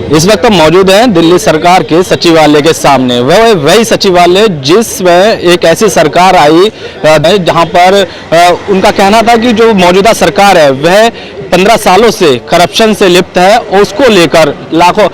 इस वक्त हम मौजूद हैं दिल्ली सरकार के सचिवालय के सामने। वही सचिवालय जिसमें एक ऐसी सरकार आई जहां पर उनका कहना था कि जो मौजूदा सरकार है वह 15 सालों से करप्शन से लिप्त है और उसको लेकर लाखों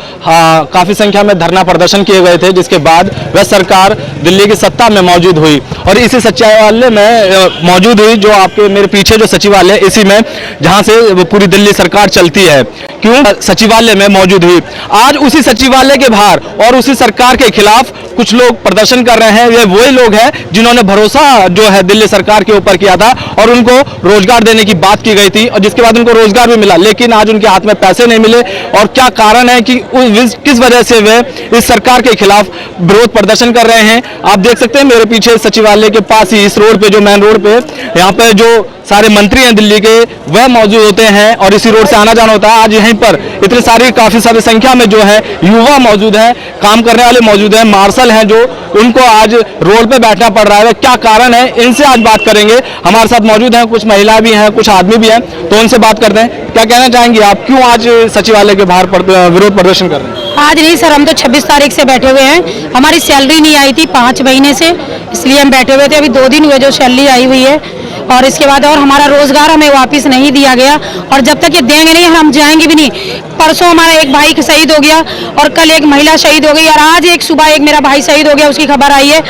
काफी संख्या में धरना प्रदर्शन किए गए थे, जिसके बाद वह सरकार दिल्ली की सत्ता में मौजूद हुई और इसी सचिवालय में मौजूद हुई। जो आपके मेरे पीछे जो सचिवालय इसी में जहां से पूरी दिल्ली सरकार चलती है, क्यों सचिवालय में मौजूद हुई। आज उसी सचिवालय के बाहर और उसी सरकार के खिलाफ कुछ लोग प्रदर्शन कर रहे हैं। ये वही लोग हैं जिन्होंने भरोसा जो है दिल्ली सरकार के ऊपर किया था और उनको रोजगार देने की बात की गई थी और जिसके बाद उनको रोजगार भी मिला, लेकिन आज उनके हाथ में पैसे नहीं मिले। और क्या कारण है कि किस वजह से वे इस सरकार के खिलाफ विरोध प्रदर्शन कर रहे हैं, आप देख सकते हैं मेरे पीछे सचिवालय के पास ही इस रोड पे, जो मेन रोड पे, यहाँ पे जो सारे मंत्री हैं दिल्ली के वह मौजूद होते हैं और इसी रोड से आना जाना होता है। आज यहीं पर इतनी सारी काफी सारी संख्या में जो है युवा मौजूद हैं, काम करने वाले मौजूद हैं, मार्शल हैं, जो उनको आज रोड पे बैठना पड़ रहा है। क्या कारण है, इनसे आज बात करेंगे। हमारे साथ मौजूद हैं कुछ महिला भी हैं, कुछ आदमी भी हैं, तो उनसे बात करते हैं। क्या कहना चाहेंगे आप, क्यों आज सचिवालय के बाहर विरोध प्रदर्शन कर रहे हैं? आज नहीं सर, हम तो 26 तारीख से बैठे हुए हैं। हमारी सैलरी नहीं आई थी 5 महीने से, इसलिए हम बैठे हुए थे। अभी 2 दिन हुए जो सैलरी आई हुई है और इसके बाद और हमारा रोजगार हमें वापस नहीं दिया गया और जब तक ये देंगे नहीं हम जाएंगे भी नहीं। परसों हमारा एक भाई शहीद हो गया और कल एक महिला शहीद हो गई और आज एक सुबह एक मेरा भाई शहीद हो गया, उसकी खबर आई है।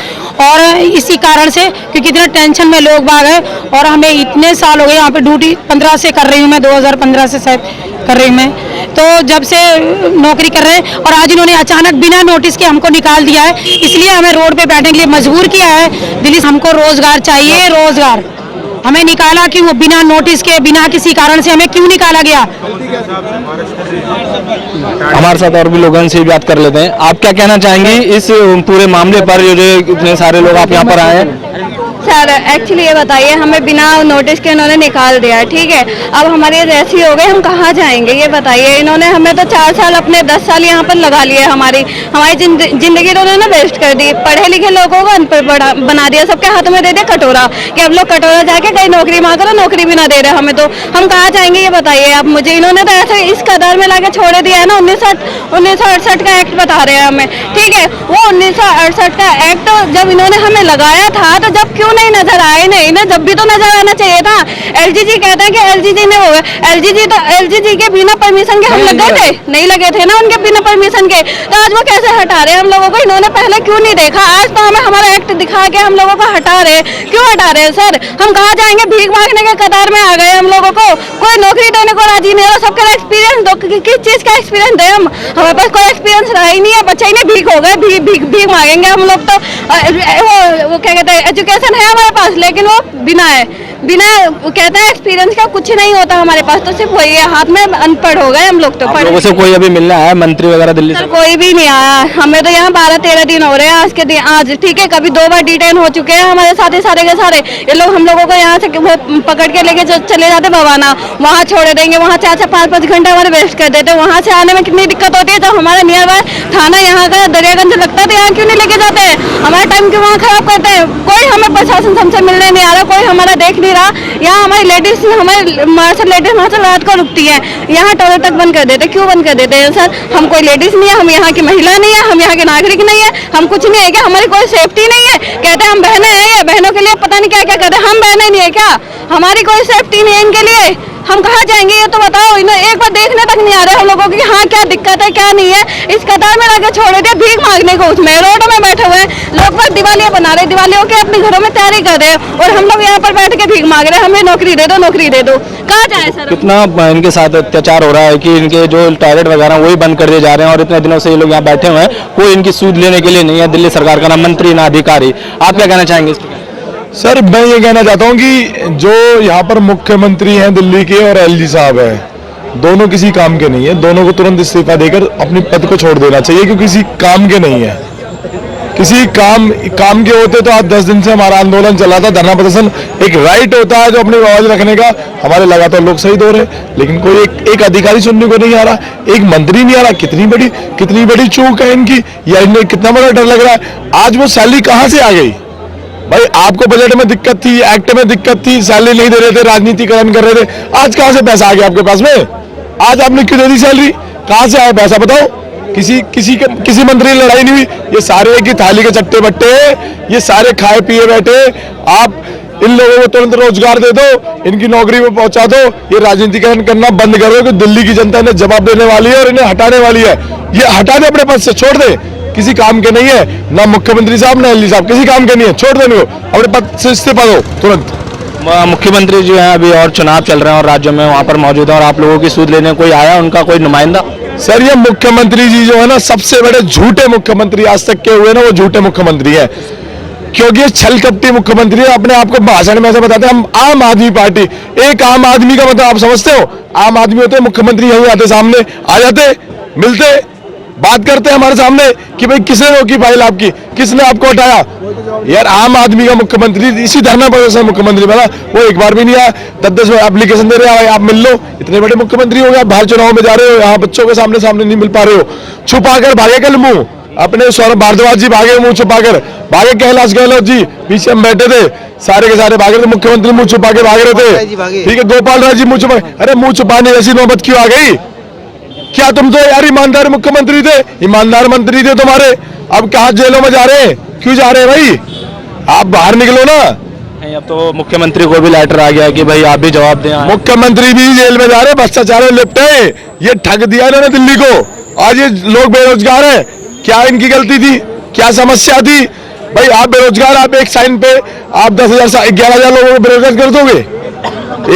और इसी कारण से क्योंकि इतना टेंशन में लोग बाग है और हमें इतने साल हो गए यहाँ पे ड्यूटी 15 से कर रही हूँ मैं, 2015 से शायद कर रही हूँ मैं, तो जब से नौकरी कर रहे हैं और आज इन्होंने अचानक बिना नोटिस के हमको निकाल दिया है, इसलिए हमें रोड पे बैठने के लिए मजबूर किया है। दिल्ली हमको रोजगार चाहिए, रोजगार हमें निकाला क्यों, बिना नोटिस के, बिना किसी कारण से हमें क्यों निकाला गया। हमारे साथ और भी लोगों से बात कर लेते हैं। आप क्या कहना चाहेंगी इस पूरे मामले पर, जो इतने सारे लोग आप यहाँ पर आए हैं? सर एक्चुअली ये बताइए, हमें बिना नोटिस के इन्होंने निकाल दिया है, ठीक है। अब हमारी ऐसी हो गई, हम कहाँ जाएंगे ये बताइए। इन्होंने हमें तो 4 साल अपने 10 साल यहाँ पर लगा लिए, हमारी जिंदगी इन्होंने वेस्ट कर दी। पढ़े लिखे लोगों को अनपढ़ बना दिया, सबके हाथों में दे दिया कटोरा कि अब लोग कटोरा जाके कहीं नौकरी मांग करो, नौकरी भी ना दे रहे हमें, तो हम कहाँ जाएंगे ये बताइए आप मुझे। इन्होंने तो ऐसे इस कदर में लाके छोड़ दिया है ना। 1968 का एक्ट बता रहे हैं हमें, ठीक है। वो 1968 का एक्ट जब इन्होंने हमें लगाया था तो जब क्यों नहीं नजर आए, नहीं ना, जब भी तो नजर आना चाहिए था। एलजीजी कहते हैं कि एलजीजी ने वो एलजीजी के बिना परमिशन के हम लगे थे, नहीं लगे थे ना उनके बिना परमिशन के, तो आज वो कैसे हटा रहे हैं हम लोगों को। इन्होंने पहले क्यों नहीं देखा, आज तो हमें हमारा एक्ट दिखा के हम लोगों को हटा रहे, क्यों हटा रहे हैं सर। हम कहाँ जाएंगे, भीख मांगने के कतार में आ गए हम लोगों को। कोई नौकरी देने को राजी नहीं है, सबका एक्सपीरियंस दो, किस चीज का एक्सपीरियंस दे। हम हमारे पास कोई एक्सपीरियंस रहा ही नहीं है, बच्चे ही नहीं, भीख हो गए, भीख मांगेंगे हम लोग। तो वो क्या कहते हैं, एजुकेशन है हमारे पास लेकिन वो बिना कहते हैं एक्सपीरियंस का कुछ नहीं होता हमारे पास, तो सिर्फ वही है, हाथ में अनपढ़ हो गए हम लोग। तो लोगों से कोई अभी मिलना है, मंत्री वगैरह दिल्ली से? कोई भी नहीं आया, हमें तो यहाँ 12-13 दिन हो रहे हैं आज के दिन। आज ठीक है, कभी 2 बार डिटेन हो चुके हैं हमारे साथ ही सारे के सारे। ये लोग हम लोगों को यहाँ से वो पकड़ के लेके चले जाते बवाना, वहाँ छोड़ देंगे, वहाँ 4-5 घंटे हमारे वेस्ट कर देते। वहाँ से आने में कितनी दिक्कत होती है। जब हमारा नियर बाय थाना यहाँ का दरियागंज लगता है तो यहाँ क्यों नहीं लेके जाते हैं, हमारा टाइम क्यों वहाँ खराब करते हैं। कोई हमें प्रशासन हमसे मिलने नहीं आ रहा, कोई हमारा देख नहीं रहा। यहाँ हमारी लेडीज, हमारी मार्शल लेडीज वहाँ से रात को रुकती है, यहाँ टॉयलेट तक बंद कर देते। क्यों बंद कर देते हैं सर? हम कोई लेडीज नहीं है, हम यहाँ की महिला नहीं है, हम यहाँ के नागरिक नहीं है, हम कुछ नहीं है क्या? हमारी कोई सेफ्टी नहीं है। कहते हैं हम बहनें हैं, ये बहनों के लिए पता नहीं क्या क्या कहते हैं, हम बहनें नहीं है क्या? हमारी कोई सेफ्टी नहीं है इनके लिए। हम कहाँ जाएंगे ये तो बताओ। इन्हें एक बार देखने तक नहीं आ रहे हम लोगों की, हाँ क्या दिक्कत है क्या नहीं है। इस कतार में लाके छोड़ दिया भीख मांगने को, उसमें रोड में बैठे हुए हैं लोग, बस दिवालियाँ बना रहे, दिवालियों के अपने घरों में तैयारी कर रहे हैं और हम लोग यहाँ पर बैठ के भीख मांग रहे हैं, हमें नौकरी दे दो, नौकरी दे दो। कहाँ जाए सर? कितना इनके साथ अत्याचार हो रहा है कि इनके जो टॉयलेट वगैरह वही बंद कर दिए जा रहे हैं और इतने दिनों से ये लोग यहाँ बैठे हुए हैं, कोई इनकी सूद लेने के लिए नहीं है दिल्ली सरकार का, ना मंत्री ना अधिकारी। आप क्या कहना चाहेंगे इस पर? सर मैं ये कहना चाहता हूँ कि जो यहाँ पर मुख्यमंत्री हैं दिल्ली के और एलजी साहब हैं, दोनों किसी काम के नहीं है। दोनों को तुरंत इस्तीफा देकर अपनी पद को छोड़ देना चाहिए, क्योंकि किसी काम के नहीं है। किसी काम के होते तो आज 10 दिन से हमारा आंदोलन चला था, धरना प्रदर्शन एक राइट होता है जो अपनी आवाज रखने का। हमारे लगातार लोग शहीद हो रहे, लेकिन कोई एक अधिकारी सुनने को नहीं आ रहा, एक मंत्री नहीं आ रहा। कितनी बड़ी चूक है इनकी, या इन्हें कितना बड़ा डर लग रहा है। आज वो सैलरी कहाँ से आ गई भाई? आपको बजट में दिक्कत थी, एक्ट में दिक्कत थी, सैलरी नहीं दे रहे थे, राजनीतिकरण कर रहे थे। आज कहाँ से पैसा आ गया आपके पास में? आज आपने क्यों दे दी सैलरी? कहाँ से आया पैसा बताओ? किसी मंत्री की लड़ाई नहीं हुई। ये सारे की थाली के चट्टे बट्टे, ये सारे खाए पिए बैठे। आप इन लोगों को तुरंत रोजगार दे दो, इनकी नौकरी में पहुंचा दो, ये राजनीतिकरण करना बंद करो कि दिल्ली की जनता इन्हें जवाब देने वाली है और इन्हें हटाने वाली है। ये हटा दे अपने पद से, छोड़ दे, किसी काम के नहीं है, ना मुख्यमंत्री साहब ना एलजी साहब, किसी काम के नहीं है, छोड़ देने को, अपने पद से इस्तीफा दो तुरंत। मुख्यमंत्री जो है अभी और चुनाव चल रहे हैं और राज्यों में वहाँ पर मौजूद है और आप लोगों की सूद लेने कोई आया, उनका कोई नुमाइंदा? सर ये मुख्यमंत्री जी जो है ना, सबसे बड़े झूठे मुख्यमंत्री आज तक के हुए ना, वो झूठे मुख्यमंत्री है, क्योंकि ये छल कपटी मुख्यमंत्री है। अपने आप को भाषण में ऐसे बताते हैं हम आम आदमी पार्टी। एक आम आदमी का मतलब आप समझते हो? आम आदमी होते मुख्यमंत्री यही आते, सामने आ जाते, मिलते, बात करते हमारे सामने कि भाई किसने रोकी फाइल आपकी, किसने आपको हटाया। यार आम आदमी का मुख्यमंत्री इसी धरना पर मुख्यमंत्री बना, वो एक बार भी नहीं आया। 10-10 एप्लीकेशन दे रहे हैं, आप मिल लो। इतने बड़े मुख्यमंत्री हो गए, आप बाहर चुनाव में जा रहे हो, यहाँ बच्चों के सामने नहीं मिल पा रहे हो, छुपा कर भागे कल मुंह अपने। सौरभ भारद्वाज जी भागे मुंह छुपा कर भागे, कैलाश गहलोत जी पीछे हम बैठे थे, सारे के सारे भागे थे, मुख्यमंत्री मुंह छुपा के भाग रहे थे, ठीक है। गोपाल राय जी मुंह छुपा, अरे मुंह छुपाने ऐसी नौबत क्यों आ गई? क्या तुम तो यार ईमानदार मुख्यमंत्री थे, ईमानदार मंत्री थे तुम्हारे, अब कहाँ जेलों में जा रहे हैं? क्यों जा रहे हैं भाई? आप बाहर निकलो ना। अब तो मुख्यमंत्री को भी लेटर आ गया कि भाई आप भी जवाब दें। मुख्यमंत्री भी जेल में जा रहे, भ्रष्टाचार में लिप्त है। ये ठग दिया इन्होंने दिल्ली को, आज ये लोग बेरोजगार हैं। क्या इनकी गलती थी? क्या समस्या थी भाई? आप बेरोजगार, आप एक साइन पे आप 10,000 11,000 लोगों को बेरोजगार कर दोगे?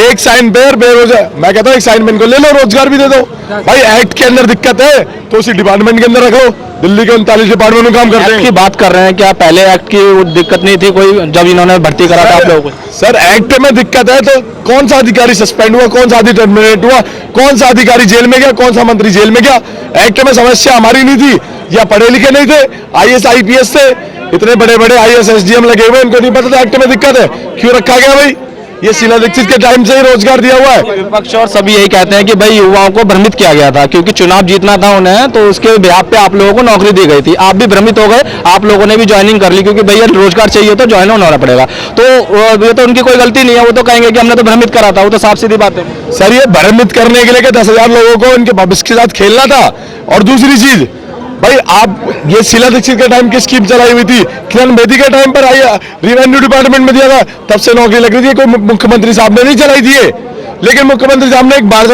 एक साइन पे बेरोजगार, मैं कहता हूँ एक साइन पे इनको ले लो, रोजगार भी दे दो भाई। एक्ट के अंदर दिक्कत है तो उसी डिपार्टमेंट के अंदर रख लो। दिल्ली के 39 डिपार्टमेंट में काम करते हैं। की बात कर रहे हैं, क्या पहले एक्ट की दिक्कत नहीं थी कोई जब इन्होंने भर्ती करा था आप लोगों को? सर एक्ट में दिक्कत है तो कौन सा अधिकारी सस्पेंड हुआ, कौन सा अधिकारी टर्मिनेट हुआ, कौन सा अधिकारी जेल में गया, कौन सा मंत्री जेल में गया? एक्ट में समस्या हमारी नहीं थी, या पढ़े लिखे नहीं थे, IAS IPS थे, इतने बड़े बड़े IAS SDM लगे हुए, इनको नहीं पता था एक्ट में दिक्कत है, क्यों रखा गया भाई? ये शीला दीक्षित के टाइम से ही रोजगार दिया हुआ है। विपक्ष और सभी यही कहते हैं कि भाई युवाओं को भ्रमित किया गया था, क्योंकि चुनाव जीतना था उन्हें, तो उसके बिहाफ पे आप लोगों को नौकरी दी गई थी। आप भी भ्रमित हो गए, आप लोगों ने भी ज्वाइनिंग कर ली, क्योंकि भैया रोजगार चाहिए तो ज्वाइन होना पड़ेगा। तो ये तो उनकी कोई गलती नहीं है, वो तो कहेंगे कि हमने तो भ्रमित करा था, वो तो साफ सीधी बात है। सर ये भ्रमित करने के लिए 10,000 लोगों को इनके भविष्य के साथ खेलना था। और दूसरी चीज भाई, आप ये शीला दीक्षित के टाइम की स्कीम चलाई हुई थी, किरण बेदी के टाइम पर आई, रेवेन्यू डिपार्टमेंट में दिया था, तब से नौकरी लग रही थी, कोई मुख्यमंत्री साहब ने नहीं चलाई थी ये। लेकिन मुख्यमंत्री साहब ने एक बार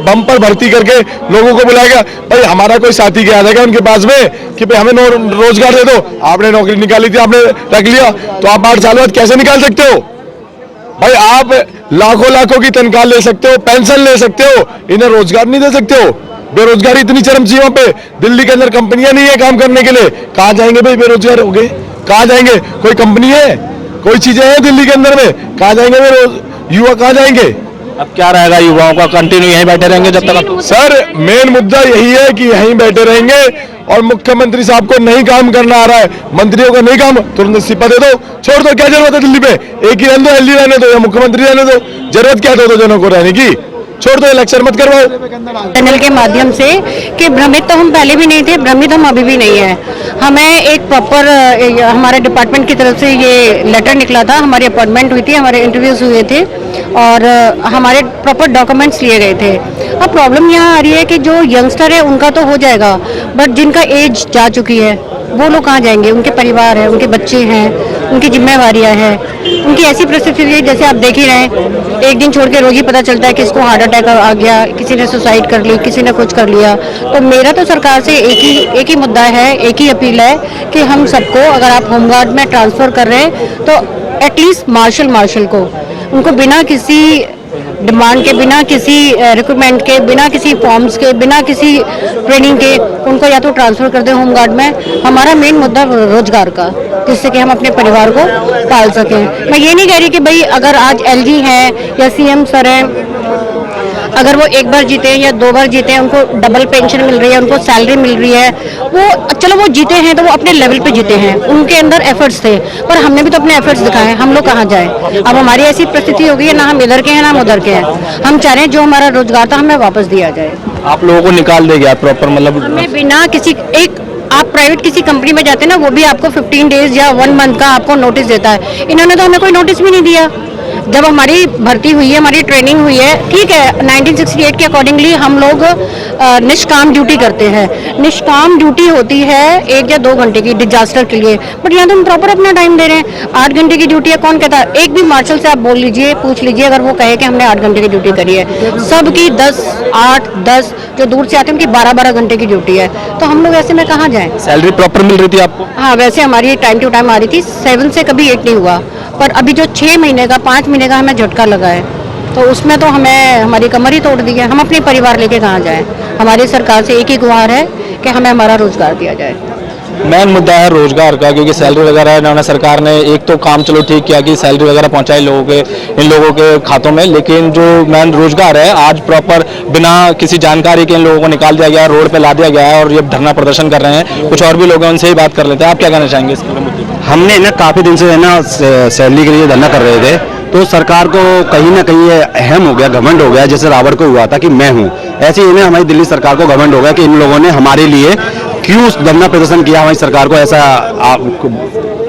बम पर भर्ती करके लोगों को बुलाया। भाई हमारा कोई साथी गया था उनके पास में कि भाई हमें रोजगार दे दो, आपने नौकरी निकाली थी, आपने रख लिया, तो आप 8 साल बाद कैसे निकाल सकते हो भाई? आप लाखों की तनख्वाह ले सकते हो, पेंशन ले सकते हो, इन्हें रोजगार नहीं दे सकते हो। बेरोजगारी इतनी चरम सीमा पे, दिल्ली के अंदर कंपनियां नहीं है काम करने के लिए, कहाँ जाएंगे भाई? बेरोजगार हो गए, कहाँ जाएंगे? कोई कंपनी है, कोई चीजें हैं दिल्ली के अंदर में, कहाँ जाएंगे युवा, कहाँ जाएंगे? अब क्या रहेगा युवाओं का? कंटिन्यू यहीं बैठे रहेंगे जब तक? सर मेन मुद्दा यही है कि यहीं बैठे रहेंगे और मुख्यमंत्री साहब को नहीं काम करना आ रहा है, मंत्रियों को नहीं काम, तुरंत इस्तीफा दे दो, छोड़ दो। क्या जरूरत है दिल्ली पे? एक ही रहने दो, एलजी रहने दो या मुख्यमंत्री रहने दो, जरूरत क्या दो जनों को रहने की? छोड़ दो, इलेक्शन मत करवाओ। चैनल के माध्यम से कि भ्रमित तो हम पहले भी नहीं थे, भ्रमित हम अभी भी नहीं है। हमें एक प्रॉपर हमारे डिपार्टमेंट की तरफ से ये लेटर निकला था, हमारी अपॉइंटमेंट हुई थी, हमारे इंटरव्यूज हुए थे और हमारे प्रॉपर डॉक्यूमेंट्स लिए गए थे। अब प्रॉब्लम यहाँ आ रही है कि जो यंगस्टर है उनका तो हो जाएगा, बट जिनका एज जा चुकी है वो लोग कहाँ जाएंगे? उनके परिवार है, उनके बच्चे हैं, उनकी जिम्मेवारियाँ हैं, उनकी ऐसी परिस्थिति है जैसे आप देख ही रहे हैं, एक दिन छोड़ के रोज ही पता चलता है कि इसको हार्ट अटैक आ गया, किसी ने सुसाइड कर ली, किसी ने कुछ कर लिया। तो मेरा तो सरकार से एक ही मुद्दा है, एक ही अपील है कि हम सबको, अगर आप होमगार्ड में ट्रांसफर कर रहे हैं तो एटलीस्ट मार्शल को उनको बिना किसी डिमांड के, बिना किसी रिक्रूटमेंट के, बिना किसी फॉर्म्स के, बिना किसी ट्रेनिंग के उनको या तो ट्रांसफ़र कर दें होमगार्ड में। हमारा मेन मुद्दा रोजगार का, जिससे कि हम अपने परिवार को पाल सकें। मैं ये नहीं कह रही कि भाई अगर आज एलजी है या सीएम सर हैं, अगर वो एक बार जीते हैं या 2 बार जीते हैं, उनको डबल पेंशन मिल रही है, उनको सैलरी मिल रही है, वो चलो वो जीते हैं तो वो अपने लेवल पे जीते हैं, उनके अंदर एफर्ट्स थे, पर हमने भी तो अपने एफर्ट्स दिखाए। हम लोग कहाँ जाएं? अब हमारी ऐसी परिस्थिति हो गई है, ना हम इधर के हैं ना हम उधर के हैं। हम चाह रहे हैं जो हमारा रोजगार था हमें वापस दिया जाए। आप लोगों को निकाल दे गया प्रॉपर, मतलब हमें बिना किसी आप प्राइवेट किसी कंपनी में जाते हैं ना, वो भी आपको 15 डेज या 1 मंथ का आपको नोटिस देता है। इन्होंने तो हमें कोई नोटिस भी नहीं दिया। जब हमारी भर्ती हुई है, हमारी ट्रेनिंग हुई है, ठीक है, 1968 के अकॉर्डिंगली हम लोग निष्काम ड्यूटी करते हैं। निष्काम ड्यूटी होती है 1 या 2 घंटे की डिजास्टर के लिए, बट यहाँ तो हम प्रॉपर अपना टाइम दे रहे हैं। 8 घंटे की ड्यूटी है, कौन कहता है? एक भी मार्शल से आप बोल लीजिए, पूछ लीजिए, अगर वो कहे कि हमने 8 घंटे की ड्यूटी करी है। सबकी 10, 8, 10 जो दूर से आते हैं उनकी 12-12 घंटे की ड्यूटी है। तो हम लोग ऐसे में कहाँ जाएं? सैलरी प्रॉपर मिल रही थी आपको? हाँ, वैसे हमारी टाइम टू टाइम आ रही थी, 7 से कभी 8 नहीं हुआ, पर अभी जो 6 महीने का, 5 महीने का हमें झटका लगा है, तो उसमें तो हमें हमारी कमर ही तोड़ दी है। हम अपने परिवार लेके कहाँ जाएं? हमारी सरकार से एक ही गुहार है कि हमें हमारा रोजगार दिया जाए। मेन मुद्दा है रोजगार का, क्योंकि सैलरी वगैरह इन्होंने सरकार ने एक तो काम चलो ठीक किया कि सैलरी वगैरह पहुंचाई इन लोगों के खातों में, लेकिन जो मेन रोजगार है आज प्रॉपर बिना किसी जानकारी के इन लोगों को निकाल दिया गया है, रोड पे ला दिया गया है और ये धरना प्रदर्शन कर रहे हैं। कुछ और भी लोग हैं, उनसे ही बात कर लेते हैं। आप क्या कहना चाहेंगे इस पूरे मुद्दे पर? हमने ना काफ़ी दिन से है ना सैलरी के लिए धरना कर रहे थे, तो सरकार को कहीं ना कहीं ये अहम हो गया, घमंड हो गया, जैसे रावण को हुआ था कि मैं हूँ, ऐसे ही हमारी दिल्ली सरकार को घमंड हो गया कि इन लोगों ने हमारे लिए क्यों धरना प्रदर्शन किया। हमारी सरकार को ऐसा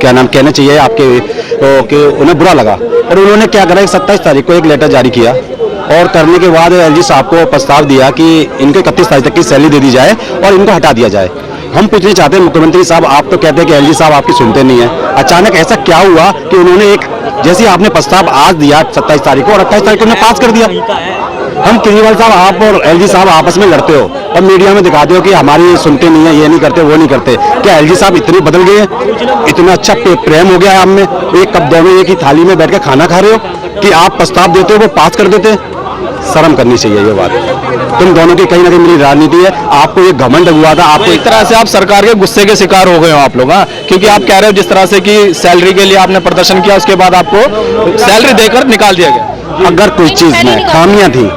क्या नाम कहना चाहिए आपके कि उन्हें बुरा लगा, और उन्होंने क्या करा, 27 तारीख को एक लेटर जारी किया और करने के बाद एलजी साहब को प्रस्ताव दिया कि इनको 31 तारीख तक की सैलरी दे दी जाए और इनको हटा दिया जाए। हम पूछना चाहते हैं मुख्यमंत्री साहब, आप तो कहते हैं कि एलजी साहब आपकी सुनते नहीं है, अचानक ऐसा क्या हुआ कि उन्होंने एक जैसे आपने प्रस्ताव आज दिया 27 तारीख को और 28 तारीख को उन्होंने पास कर दिया। हम केजरीवाल साहब, आप और एलजी साहब आपस में लड़ते हो और मीडिया में दिखाते हो कि हमारी सुनते नहीं है, ये नहीं करते, वो नहीं करते। क्या एलजी साहब इतने बदल गए हैं? इतना अच्छा प्रेम हो गया है आप में? एक कप दोनों एक ही थाली में बैठ के खाना खा रहे हो कि आप प्रस्ताव देते हो वो पास कर देते हैं? शर्म करनी चाहिए ये बात। तुम दोनों की कहीं ना कहीं मेरी राजनीति है, आपको ये घमंड हुआ था। आपको एक तरह से आप सरकार के गुस्से के शिकार हो गए हो आप लोग, हाँ? क्योंकि आप कह रहे हो जिस तरह से कि सैलरी के लिए आपने प्रदर्शन किया, उसके बाद आपको सैलरी देकर निकाल दिया गया। अगर कोई चीज में खामियां थी,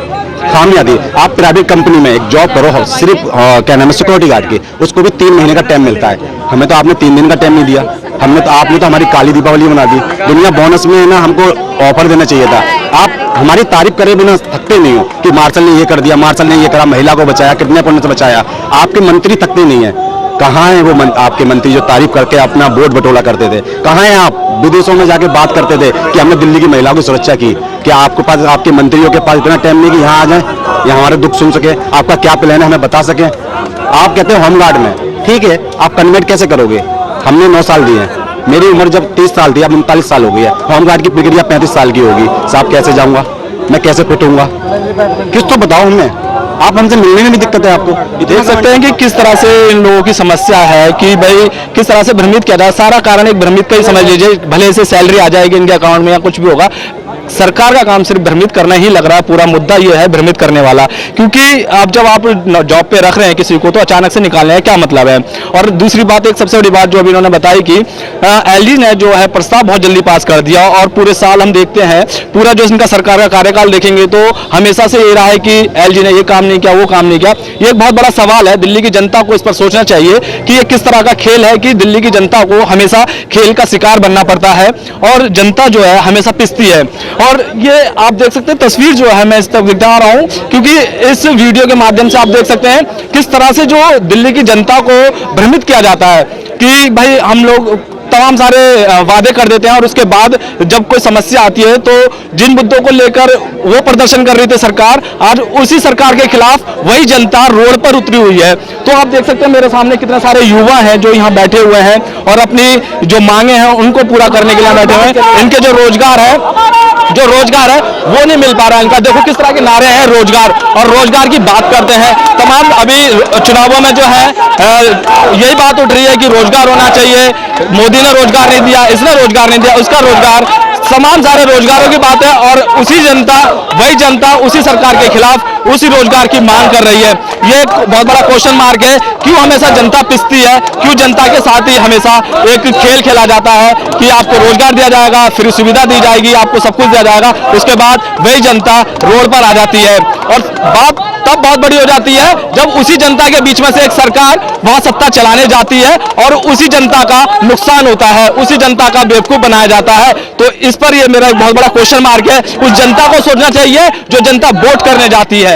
आप प्राइवेट कंपनी में एक जॉब करो, सिर्फ क्या नाम है सिक्योरिटी गार्ड की, उसको भी 3 महीने का टाइम मिलता है। हमें तो आपने 3 दिन का टाइम नहीं दिया। आपने तो हमारी काली दीपावली बना दी। दुनिया बोनस में ना हमको ऑफर देना चाहिए था। आप हमारी तारीफ करे बिना थकते नहीं हो कि मार्शल ने ये कर दिया, मार्शल ने ये करा, महिला को बचाया, किडनैप होने से बचाया। आपके मंत्री थकते नहीं है। कहाँ है वो आपके मंत्री जो तारीफ करके अपना वोट बटोला करते थे? कहाँ है आप? विदेशों में जाके बात करते थे कि हमने दिल्ली की महिलाओं की सुरक्षा की। क्या आपके पास, आपके मंत्रियों के पास इतना टाइम नहीं कि यहाँ आ जाए, यहाँ हमारे दुख सुन सके? आपका क्या प्लान है हमें बता सके? आप कहते हो होमगार्ड में, ठीक है, आप कन्वर्ट कैसे करोगे? हमने 9 साल दिए हैं, मेरी उम्र जब 30 साल थी, अब 39 साल हो गई है। होमगार्ड की प्रक्रिया 35 साल की होगी। साहब कैसे जाऊँगा मैं, कैसे फिट होऊंगा? किस तो बताओ हमें। आप हमसे मिलने में भी दिक्कत है आपको। देख सकते हैं कि किस तरह से इन लोगों की समस्या है कि भाई किस तरह से भ्रमित किया जाए। सारा कारण एक भ्रमित का ही समझ लीजिए। भले से सैलरी आ जाएगी इनके अकाउंट में या कुछ भी होगा, सरकार का काम सिर्फ भ्रमित करना ही लग रहा है। पूरा मुद्दा ये है भ्रमित करने वाला, क्योंकि अब जब आप जॉब पे रख रहे हैं किसी को तो अचानक से निकालने का क्या मतलब है। और दूसरी बात, एक सबसे बड़ी बात जो अभी इन्होंने बताई कि एलजी ने जो है प्रस्ताव बहुत जल्दी पास कर दिया और पूरे साल हम देखते हैं, पूरा जो इनका सरकार का कार्यकाल देखेंगे तो हमेशा से ये रहा है कि एलजी ने ये काम नहीं किया, वो काम नहीं किया। ये एक बहुत बड़ा सवाल है। दिल्ली की जनता को इस पर सोचना चाहिए कि ये किस तरह का खेल है कि दिल्ली की जनता को हमेशा खेल का शिकार बनना पड़ता है और जनता जो है हमेशा पिसती है। और ये आप देख सकते हैं तस्वीर जो है मैं इस तरफ दिखा रहा हूं, क्योंकि इस वीडियो के माध्यम से आप देख सकते हैं किस तरह से जो दिल्ली की जनता को भ्रमित किया जाता है कि भाई हम लोग तमाम सारे वादे कर देते हैं और उसके बाद जब कोई समस्या आती है तो जिन मुद्दों को लेकर वो प्रदर्शन कर रही थी सरकार, आज उसी सरकार के खिलाफ वही जनता रोड पर उतरी हुई है। तो आप देख सकते हैं मेरे सामने कितने सारे युवा हैं जो यहाँ बैठे हुए हैं और अपनी जो मांगे हैं उनको पूरा करने के लिए बैठे हुए हैं। इनके जो रोजगार है वो नहीं मिल पा रहा है इनका। देखो किस तरह के नारे हैं रोजगार, और रोजगार की बात करते हैं तमाम। अभी चुनावों में जो है यही बात उठ रही है कि रोजगार होना चाहिए। मोदी ने रोजगार नहीं दिया, इसने रोजगार नहीं दिया, उसका रोजगार, तमाम सारे रोजगारों की बात है और उसी जनता, वही जनता उसी सरकार के खिलाफ उसी रोजगार की मांग कर रही है। ये एक बहुत बड़ा क्वेश्चन मार्क है। क्यों हमेशा जनता पिसती है? क्यों जनता के साथ ही हमेशा एक खेल खेला जाता है कि आपको रोजगार दिया जाएगा, फिर सुविधा दी जाएगी, आपको सब कुछ दिया जाएगा, उसके बाद वही जनता रोड पर आ जाती है। और बात तब बहुत बड़ी हो जाती है जब उसी जनता के बीच में से एक सरकार वहां सत्ता चलाने जाती है और उसी जनता का नुकसान होता है, उसी जनता का बेवकूफ बनाया जाता है। तो इस पर ये मेरा एक बहुत बड़ा क्वेश्चन मार्क है। उस जनता को सोचना चाहिए जो जनता वोट करने जाती है।